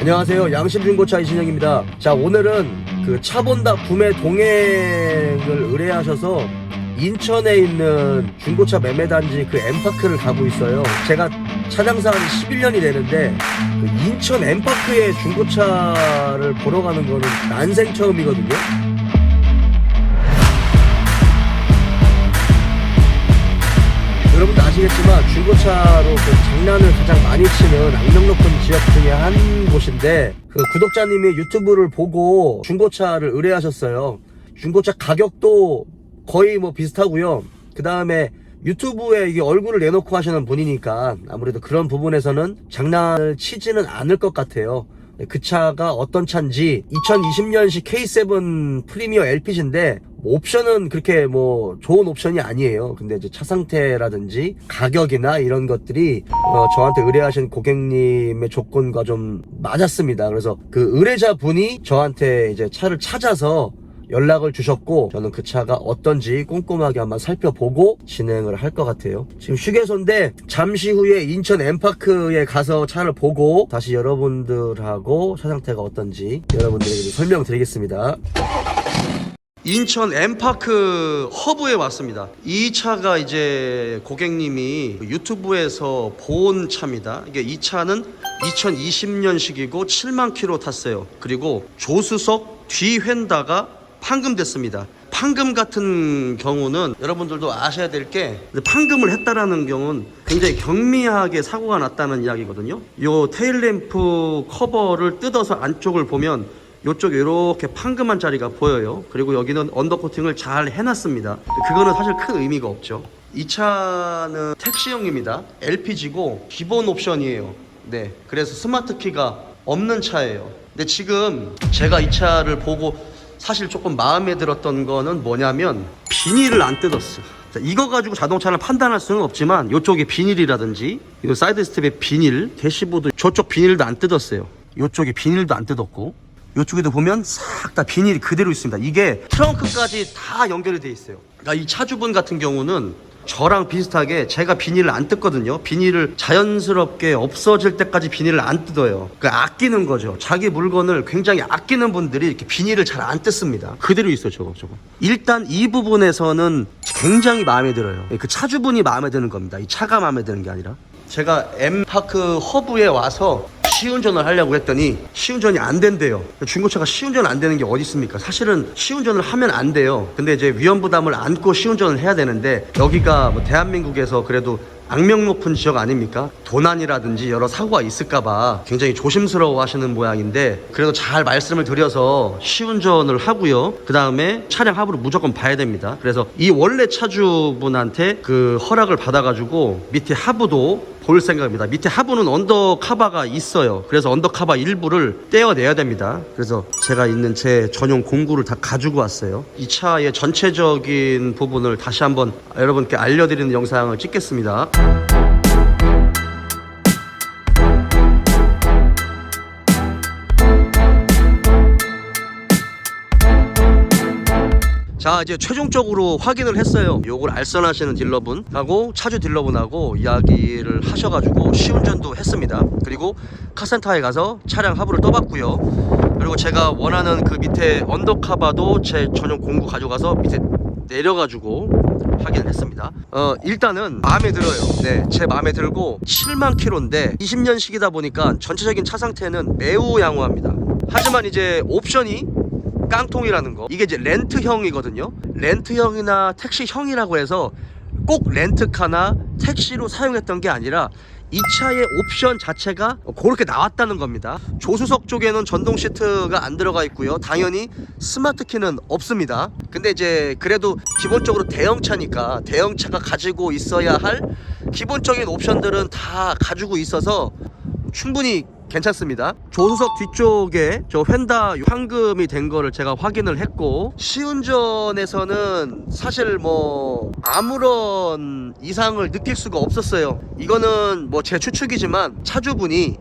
안녕하세요. 양심중고차 이신영입니다. 자, 오늘은 그 차본다 구매 동행을 의뢰하셔서 인천에 있는 중고차 매매단지 그 엠파크를 가고 있어요. 제가 차장사 한 11년이 되는데 그 인천 엠파크에 중고차를 보러 가는 거는 난생 처음이거든요. 여러분도 아시겠지만 중고차로 그 장난을 가장 많이 치는 악명 높은 지역 중에 한 곳인데, 그 구독자님이 유튜브를 보고 중고차를 의뢰하셨어요. 중고차 가격도 거의 뭐 비슷하고요. 그 다음에 유튜브에 이게 얼굴을 내놓고 하시는 분이니까 아무래도 그런 부분에서는 장난을 치지는 않을 것 같아요. 그 차가 어떤 차인지 2020년식 K7 프리미어 LPG인데 옵션은 그렇게 뭐 좋은 옵션이 아니에요. 근데 이제 차 상태라든지 가격이나 이런 것들이 저한테 의뢰하신 고객님의 조건과 좀 맞았습니다. 그래서 그 의뢰자 분이 저한테 이제 차를 찾아서 연락을 주셨고, 저는 그 차가 어떤지 꼼꼼하게 한번 살펴보고 진행을 할 것 같아요. 지금 휴게소인데 잠시 후에 인천 엠파크에 가서 차를 보고 다시 여러분들하고 차 상태가 어떤지 여러분들에게 설명드리겠습니다. 인천 엠파크 허브에 왔습니다. 이 차가 이제 고객님이 유튜브에서 본 차입니다. 이게 이 차는 2020년식이고 7만 킬로 탔어요. 그리고 조수석 뒤 휀다가 판금됐습니다. 판금 같은 경우는 여러분들도 아셔야 될 게, 판금을 했다라는 경우는 굉장히 경미하게 사고가 났다는 이야기거든요. 요 테일램프 커버를 뜯어서 안쪽을 보면 요쪽에 이렇게 판금한 자리가 보여요. 그리고 여기는 언더코팅을 잘 해놨습니다. 그거는 사실 큰 의미가 없죠. 이 차는 택시형입니다. LPG고 기본 옵션이에요. 네, 그래서 스마트 키가 없는 차예요. 근데 지금 제가 이 차를 보고 사실 조금 마음에 들었던 거는 뭐냐면 비닐을 안 뜯었어. 자, 이거 가지고 자동차를 판단할 수는 없지만 이쪽에 비닐이라든지 이 사이드 스텝의 비닐, 대시보드 저쪽 비닐도 안 뜯었어요. 이쪽에 비닐도 안 뜯었고, 이쪽에도 보면 싹 다 비닐이 그대로 있습니다. 이게 트렁크까지 다 연결이 돼 있어요. 그러니까 이 차주분 같은 경우는 저랑 비슷하게 제가 비닐을 안 뜯거든요. 비닐을 자연스럽게 없어질 때까지 비닐을 안 뜯어요. 그러니까 아끼는 거죠. 자기 물건을 굉장히 아끼는 분들이 이렇게 비닐을 잘 안 뜯습니다. 그대로 있어, 저거. 일단 이 부분에서는 굉장히 마음에 들어요. 그 차주분이 마음에 드는 겁니다. 이 차가 마음에 드는 게 아니라. 제가 엠파크 허브에 와서 시운전을 하려고 했더니 시운전이 안 된대요. 중고차가 시운전 안 되는 게 어디 있습니까? 사실은 시운전을 하면 안 돼요. 근데 이제 위험 부담을 안고 시운전을 해야 되는데, 여기가 뭐 대한민국에서 그래도 악명 높은 지역 아닙니까? 도난이라든지 여러 사고가 있을까봐 굉장히 조심스러워 하시는 모양인데, 그래도 잘 말씀을 드려서 시운전을 하고요. 그 다음에 차량 하부를 무조건 봐야 됩니다. 그래서 이 원래 차주분한테 그 허락을 받아가지고 밑에 하부도 볼 생각입니다. 밑에 하부는 언더카바가 있어요. 그래서 언더카바 일부를 떼어내야 됩니다. 그래서 제가 있는 제 전용 공구를 다 가지고 왔어요. 이 차의 전체적인 부분을 다시 한번 여러분께 알려드리는 영상을 찍겠습니다. 자, 이제 최종적으로 확인을 했어요. 요걸 알선하시는 딜러분하고 차주 딜러분하고 이야기를 하셔가지고 시운전도 했습니다. 그리고 카센터에 가서 차량 하부를 떠봤고요. 그리고 제가 원하는 그 밑에 언더카바도 제 전용 공구 가져가서 밑에 내려가지고 확인을 했습니다. 일단은 마음에 들어요. 네, 제 마음에 들고 7만 킬로인데 20년식이다 보니까 전체적인 차 상태는 매우 양호합니다. 하지만 이제 옵션이 깡통이라는 거, 이게 이제 렌트형이거든요. 렌트형이나 택시형이라고 해서 꼭 렌트카나 택시로 사용했던 게 아니라 이 차의 옵션 자체가 그렇게 나왔다는 겁니다. 조수석 쪽에는 전동 시트가 안 들어가 있고요. 당연히 스마트 키는 없습니다. 근데 이제 그래도 기본적으로 대형차니까 대형차가 가지고 있어야 할 기본적인 옵션들은 다 가지고 있어서 충분히 괜찮습니다. 조수석 뒤쪽에 저 휀다 황금이 된 거를 제가 확인을 했고, 시운전에서는 사실 뭐 아무런 이상을 느낄 수가 없었어요. 이거는 뭐 제 추측이지만 차주분이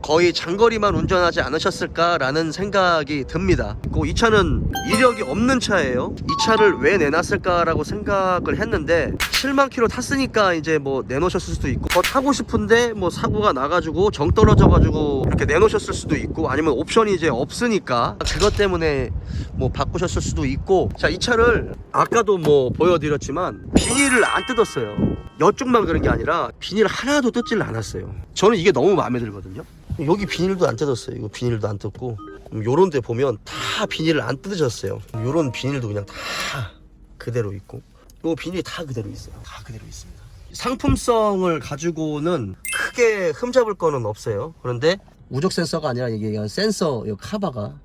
거의 장거리만 운전하지 않으셨을까라는 생각이 듭니다. 이 차는 이력이 없는 차예요. 이 차를 왜 내놨을까라고 생각을 했는데 7만 킬로 탔으니까 이제 뭐 내놓으셨을 수도 있고, 더 타고 싶은데 뭐 사고가 나가지고 정 떨어져가지고 이렇게 내놓으셨을 수도 있고, 아니면 옵션이 이제 없으니까 그것 때문에 뭐 바꾸셨을 수도 있고. 자, 이 차를 아까도 뭐 보여드렸지만 비닐을 안 뜯었어요. 이쪽만 그런 게 아니라 비닐 하나도 뜯질 않았어요. 저는 이게 너무 마음에 들거든요. 여기 비닐도 안 뜯었어요. 이거 비닐도 안 뜯고, 요런 데 보면 다 비닐을 안 뜯으셨어요. 요런 비닐도 그냥 다 그대로 있고, 요 비닐이 다 그대로 있어요. 다 그대로 있습니다. 상품성을 가지고는 크게 흠잡을 거는 없어요. 그런데 우적 센서가 아니라 이게 그냥 센서, 이 카바가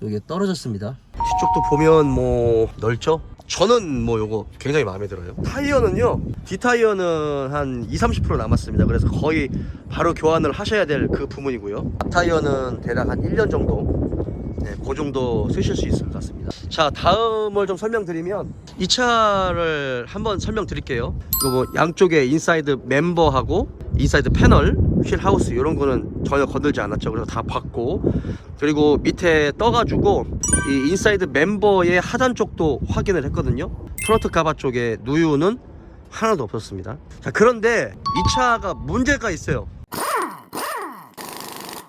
여기에 떨어졌습니다. 뒤쪽도 보면 뭐 넓죠? 저는 뭐 요거 굉장히 마음에 들어요. 타이어는요, 뒷타이어는 한 20-30% 남았습니다. 그래서 거의 바로 교환을 하셔야 될 그 부분이고요. 앞타이어는 대략 한 1년 정도, 그 정도 쓰실 수 있을 것 같습니다. 자, 다음을 좀 설명드리면, 이 차를 한번 설명드릴게요. 요거 양쪽에 인사이드 멤버하고 인사이드 패널, 휠 하우스 이런 거는 전혀 건들지 않았죠. 그래서 다 봤고, 그리고 밑에 떠가지고 이 인사이드 멤버의 하단 쪽도 확인을 했거든요. 프론트 카바 쪽에 누유는 하나도 없었습니다. 자, 그런데 이 차가 문제가 있어요.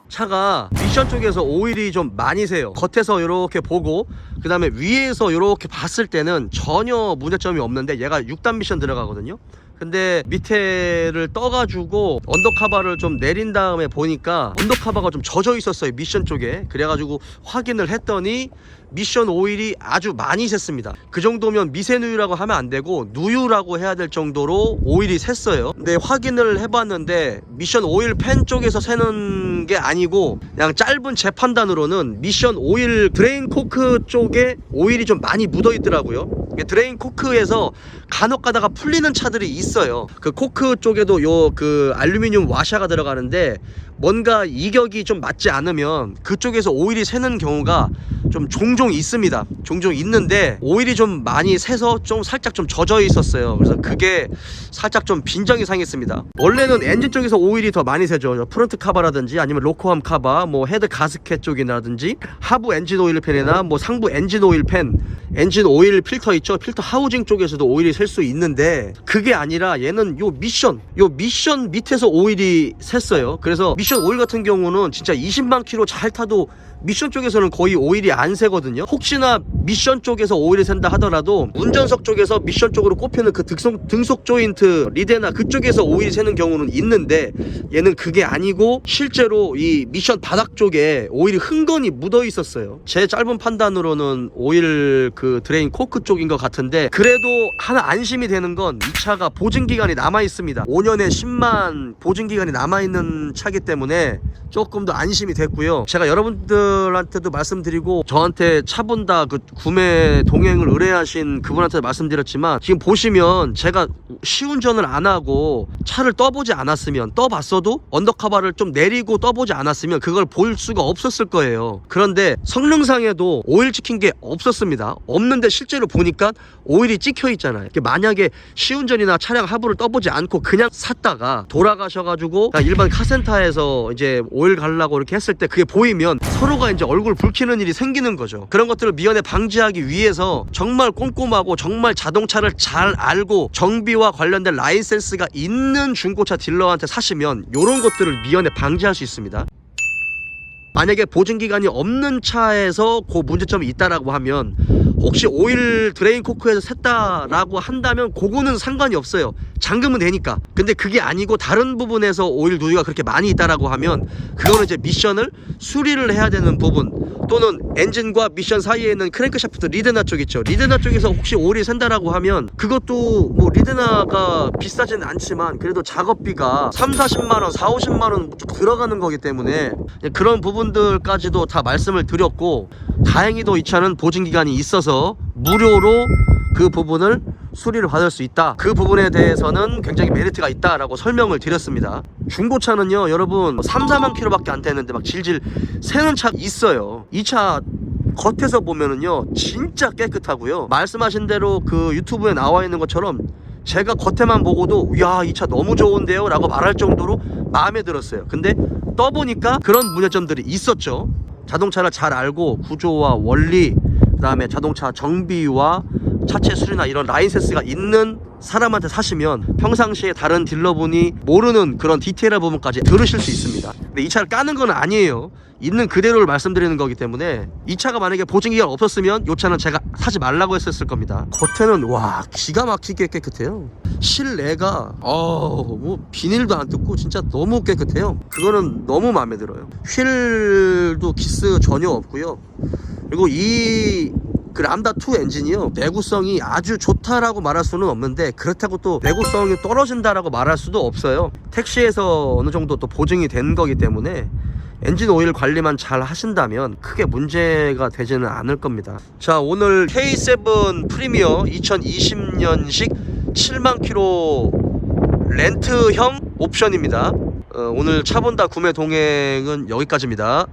차가 미션 쪽에서 오일이 좀 많이 새요. 겉에서 이렇게 보고 그 다음에 위에서 이렇게 봤을 때는 전혀 문제점이 없는데, 얘가 6단 미션 들어가거든요. 근데 밑에를 떠가지고 언더카바를 좀 내린 다음에 보니까 언더카바가 좀 젖어 있었어요, 미션 쪽에. 그래가지고 확인을 했더니 미션 오일이 아주 많이 샜습니다. 그 정도면 미세누유라고 하면 안 되고 누유라고 해야 될 정도로 오일이 샜어요. 근데 확인을 해봤는데 미션 오일 팬 쪽에서 새는 게 아니고, 그냥 짧은 제 판단으로는 미션 오일 드레인 코크 쪽에 오일이 좀 많이 묻어 있더라고요. 드레인 코크에서 간혹 가다가 풀리는 차들이 있어요. 그 코크 쪽에도 요 그 알루미늄 와샤가 들어가는데, 뭔가 이격이 좀 맞지 않으면 그쪽에서 오일이 새는 경우가 좀 종종 있습니다. 종종 있는데 오일이 좀 많이 새서 좀 살짝 좀 젖어 있었어요. 그래서 그게 살짝 좀 빈정이 상했습니다. 원래는 엔진 쪽에서 오일이 더 많이 새죠. 프론트 카바라든지 아니면 로코암 카바, 뭐 헤드 가스켓 쪽이라든지 하부 엔진 오일 팬이나 뭐 상부 엔진 오일 팬, 엔진 오일 필터 있죠. 필터 하우징 쪽에서도 오일이 셀 수 있는데, 그게 아니라 얘는 요 미션 밑에서 오일이 샜어요. 그래서 미션 오일 같은 경우는 진짜 20만 킬로 잘 타도 미션 쪽에서는 거의 오일이 안 새거든요. 혹시나 미션 쪽에서 오일이 샌다 하더라도 운전석 쪽에서 미션 쪽으로 꼽히는 그 등속 조인트 리데나 그쪽에서 오일이 새는 경우는 있는데, 얘는 그게 아니고 실제로 이 미션 바닥 쪽에 오일이 흥건히 묻어 있었어요. 제 짧은 판단으로는 오일 그 드레인 코크 쪽인 것 같은데, 그래도 하나 안심이 되는 건 이 차가 보증기간이 남아 있습니다. 5년에 10만 보증기간이 남아 있는 차기 때문에 조금 더 안심이 됐고요. 제가 여러분들한테도 말씀드리고, 저한테 차 본다 그 구매 동행을 의뢰하신 그분한테 말씀드렸지만, 지금 보시면 제가 시운전을 안 하고 차를 떠보지 않았으면, 떠봤어도 언더카바를 좀 내리고 떠보지 않았으면 그걸 볼 수가 없었을 거예요. 그런데 성능상에도 오일 찍힌 게 없었습니다. 없는데 실제로 보니까 오일이 찍혀 있잖아요. 만약에 시운전이나 차량 하부를 떠보지 않고 그냥 샀다가 돌아가셔가지고 일반 카센터에서 이제 오일 가려고 이렇게 했을 때 그게 보이면 서로가 이제 얼굴 붉히는 일이 생기는 거죠. 그런 것들을 미연에 방지하기 위해서 정말 꼼꼼하고 정말 자동차를 잘 알고 정비와 관련된 라이센스가 있는 중고차 딜러한테 사시면 이런 것들을 미연에 방지할 수 있습니다. 만약에 보증기간이 없는 차에서 그 문제점이 있다라고 하면, 혹시 오일 드레인 코크에서 샜다라고 한다면 그거는 상관이 없어요. 잠그면 되니까. 근데 그게 아니고 다른 부분에서 오일 누유가 그렇게 많이 있다라고 하면, 그거는 이제 미션을 수리를 해야 되는 부분, 또는 엔진과 미션 사이에 있는 크랭크샤프트 리드나 쪽 있죠. 리드나 쪽에서 혹시 오일이 샌다라고 하면, 그것도 뭐 리드나가 비싸진 않지만 그래도 작업비가 30-40만원, 40-50만원 들어가는 거기 때문에 그런 부분들까지도 다 말씀을 드렸고, 다행히도 이 차는 보증기간이 있어서 무료로 그 부분을 수리를 받을 수 있다. 그 부분에 대해서는 굉장히 메리트가 있다라고 설명을 드렸습니다. 중고차는요, 여러분 3-4만 킬로밖에 안 되는데 막 질질 새는 차 있어요. 이 차 겉에서 보면은요 진짜 깨끗하고요, 말씀하신 대로 그 유튜브에 나와 있는 것처럼 제가 겉에만 보고도 야, 이 차 너무 좋은데요 라고 말할 정도로 마음에 들었어요. 근데 떠보니까 그런 문제점들이 있었죠. 자동차를 잘 알고 구조와 원리, 그 다음에 자동차 정비와 차체 수리나 이런 라이센스가 있는 사람한테 사시면 평상시에 다른 딜러분이 모르는 그런 디테일한 부분까지 들으실 수 있습니다. 근데 이 차를 까는 건 아니에요. 있는 그대로를 말씀드리는 거기 때문에 이 차가 만약에 보증기가 없었으면 이 차는 제가 사지 말라고 했었을 겁니다. 겉에는 와, 기가 막히게 깨끗해요. 실내가 뭐 비닐도 안 뜯고 진짜 너무 깨끗해요. 그거는 너무 마음에 들어요. 휠도 기스 전혀 없고요. 그리고 그 람다2 엔진이요, 내구성이 아주 좋다라고 말할 수는 없는데 그렇다고 또 내구성이 떨어진다라고 말할 수도 없어요. 택시에서 어느 정도 또 보증이 된 거기 때문에 엔진 오일 관리만 잘 하신다면 크게 문제가 되지는 않을 겁니다. 자, 오늘 K7 프리미어 2020년식 7만 킬로 렌트형 옵션입니다. 오늘 차 본다 구매 동행은 여기까지입니다.